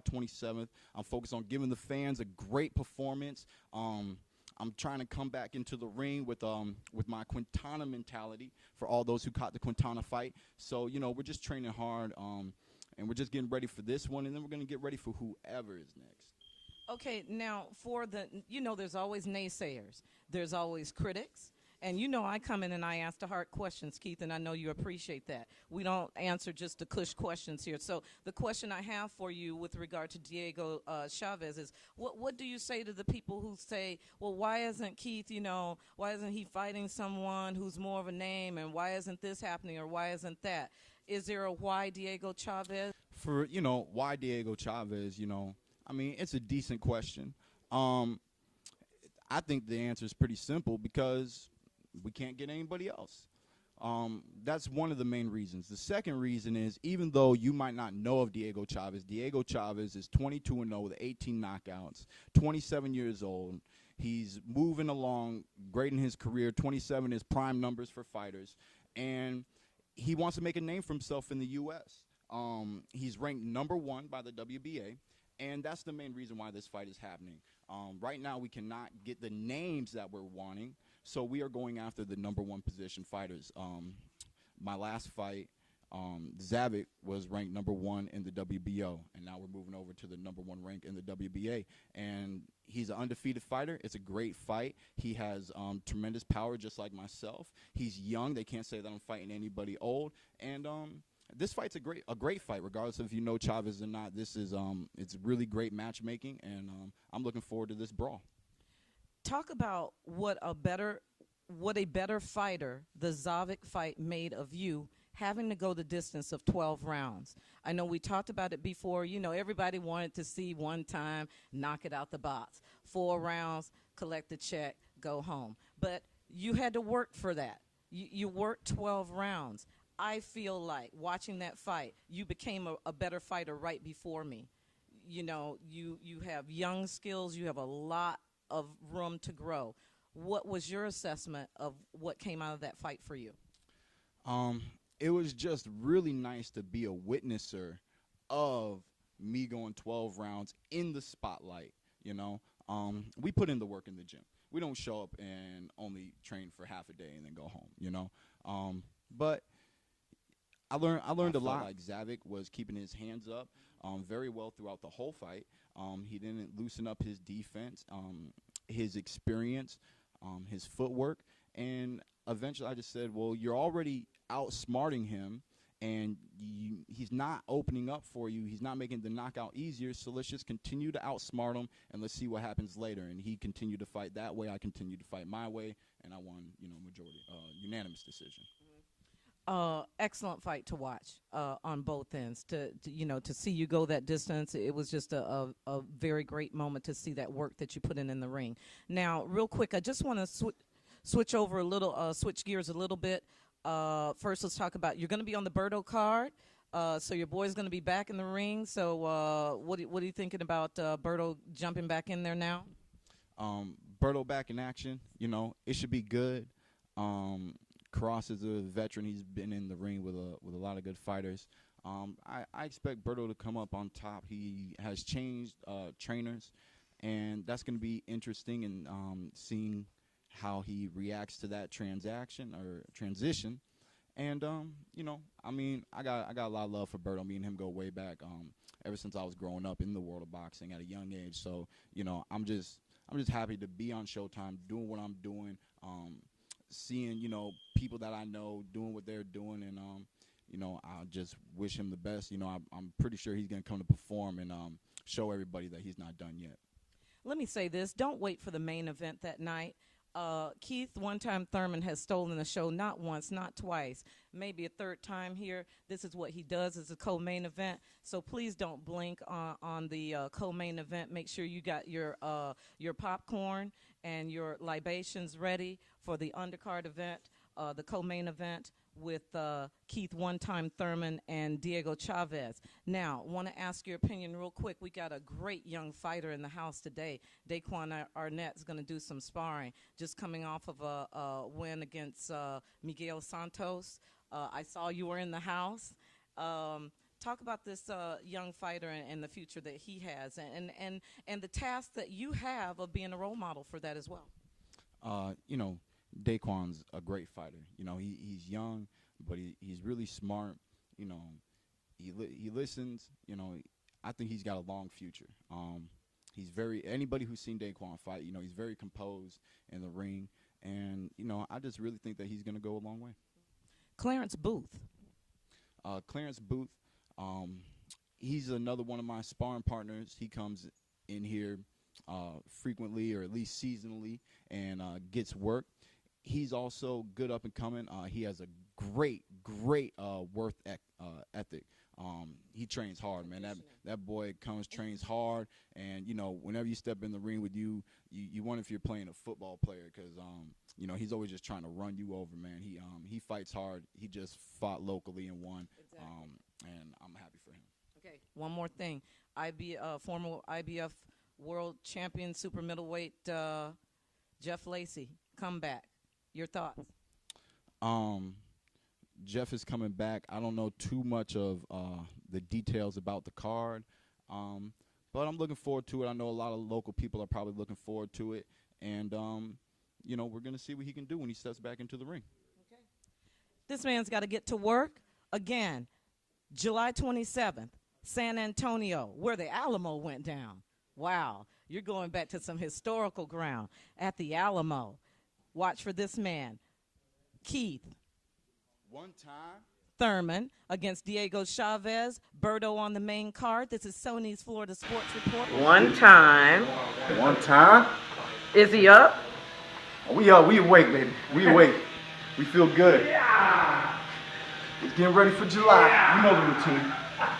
July 27th. I'm focused on giving the fans a great performance. I'm trying to come back into the ring with my Quintana mentality for all those who caught the Quintana fight. So, you know, we're just training hard, and we're just getting ready for this one, and then we're going to get ready for whoever is next. Okay, now for the, you know, there's always naysayers. There's always critics. And you know I come in and I ask the hard questions, Keith, and I know you appreciate that. We don't answer just the cush questions here. So the question I have for you with regard to Diego Chaves is, what do you say to the people who say, well, why isn't Keith, you know, why isn't he fighting someone who's more of a name, and why isn't this happening, or why isn't that? Is there a why Diego Chaves? For, you know, why Diego Chaves, you know, I mean, it's a decent question. I think the answer is pretty simple, because we can't get anybody else. That's one of the main reasons. The second reason is, even though you might not know of Diego Chaves is 22-0 with 18 knockouts, 27 years old. He's moving along great in his career. 27 is prime numbers for fighters. And he wants to make a name for himself in the U.S. He's ranked #1 by the WBA. And that's the main reason why this fight is happening. Right now, we cannot get the names that we're wanting, so we are going after the #1 position fighters. My last fight, Zabic was ranked #1 in the WBO, and now we're moving over to the #1 rank in the WBA. And he's an undefeated fighter. It's a great fight. He has tremendous power, just like myself. He's young. They can't say that I'm fighting anybody old. And this fight's a great fight, regardless of if you know Chaves or not. This is it's really great matchmaking, and I'm looking forward to this brawl. Talk about what a better fighter the Zabic fight made of you, having to go the distance of 12 rounds. I know we talked about it before. You know, everybody wanted to see one time, knock it out the box. 4 rounds, collect the check, go home. But you had to work for that. You worked 12 rounds. I feel like watching that fight, you became a better fighter right before me. You know, you have young skills. You have a lot of room to grow. What was your assessment of what came out of that fight for you? It was just really nice to be a witnesser of me going 12 rounds in the spotlight, you know. We put in the work in the gym. We don't show up and only train for half a day and then go home, you know. But I learned a lot. Like Zabic was keeping his hands up very well throughout the whole fight. He didn't loosen up his defense, his experience, his footwork. And eventually I just said, well, you're already outsmarting him, and he's not opening up for you. He's not making the knockout easier, so let's just continue to outsmart him, and let's see what happens later. And he continued to fight that way. I continued to fight my way, and I won, you know, unanimous decision. Excellent fight to watch on both ends. To see you go that distance, it was just a very great moment to see that work that you put in the ring. Now, real quick, I just want to switch over a little, switch gears a little bit. First, let's talk about, you're going to be on the Berto card. So your boy's going to be back in the ring. So what are you thinking about Berto jumping back in there now? Berto back in action. You know, it should be good. Karass is a veteran. He's been in the ring with a lot of good fighters. I expect Berto to come up on top. He has changed trainers, and that's going to be interesting, and seeing how he reacts to that transition. And you know, I mean, I got a lot of love for Berto. Me and him go way back. Ever since I was growing up in the world of boxing at a young age. So, you know, I'm just happy to be on Showtime, doing what I'm doing. Seeing, you know, people that I know doing what they're doing, and you know, I just wish him the best. You know, I'm pretty sure he's going to come to perform and show everybody that he's not done yet. Let me say this. Don't wait for the main event that night. Keith, one-time Thurman, has stolen the show not once, not twice, maybe a third time here. This is what he does as a co-main event. So please don't blink on the co-main event. Make sure you got your popcorn and your libations ready for the undercard event, the co-main event with Keith one-time Thurman and Diego Chaves. Now, want to ask your opinion real quick. We got a great young fighter in the house today. Daquan Arnett's going to do some sparring, just coming off of a win against Miguel Santos. I saw you were in the house. Talk about this young fighter and the future that he has, and the task that you have of being a role model for that as well. You know, Daquan's a great fighter. You know, he's young, but he's really smart. You know, he listens. You know, I think he's got a long future. Anybody who's seen Daquan fight, you know, he's very composed in the ring, and you know, I just really think that he's going to go a long way. Clarence Booth. Clarence Booth, he's another one of my sparring partners. He comes in here frequently, or at least seasonally, and gets work. He's also good up and coming. He has a great work ethic. He trains hard, man. That boy trains hard, and you know, whenever you step in the ring with you wonder if you're playing a football player, because you know, he's always just trying to run you over, man. He fights hard. He just fought locally and won. Exactly. And I'm happy for him. Okay, one more thing. Former IBF world champion super middleweight Jeff Lacey, comeback. Your thoughts? Jeff is coming back. I don't know too much of the details about the card, but I'm looking forward to it. I know a lot of local people are probably looking forward to it, and you know, we're going to see what he can do when he steps back into the ring. Okay. This man's got to get to work again. July 27th, San Antonio, where the Alamo went down. Wow, you're going back to some historical ground at the Alamo. Watch for this man, Keith. One time. Thurman against Diego Chaves. Berto on the main card. This is Sonee's Florida Sports Report. One time. One time. Is he up? We up. We awake, baby. We awake. We feel good. Yeah. We're getting ready for July. You know the routine.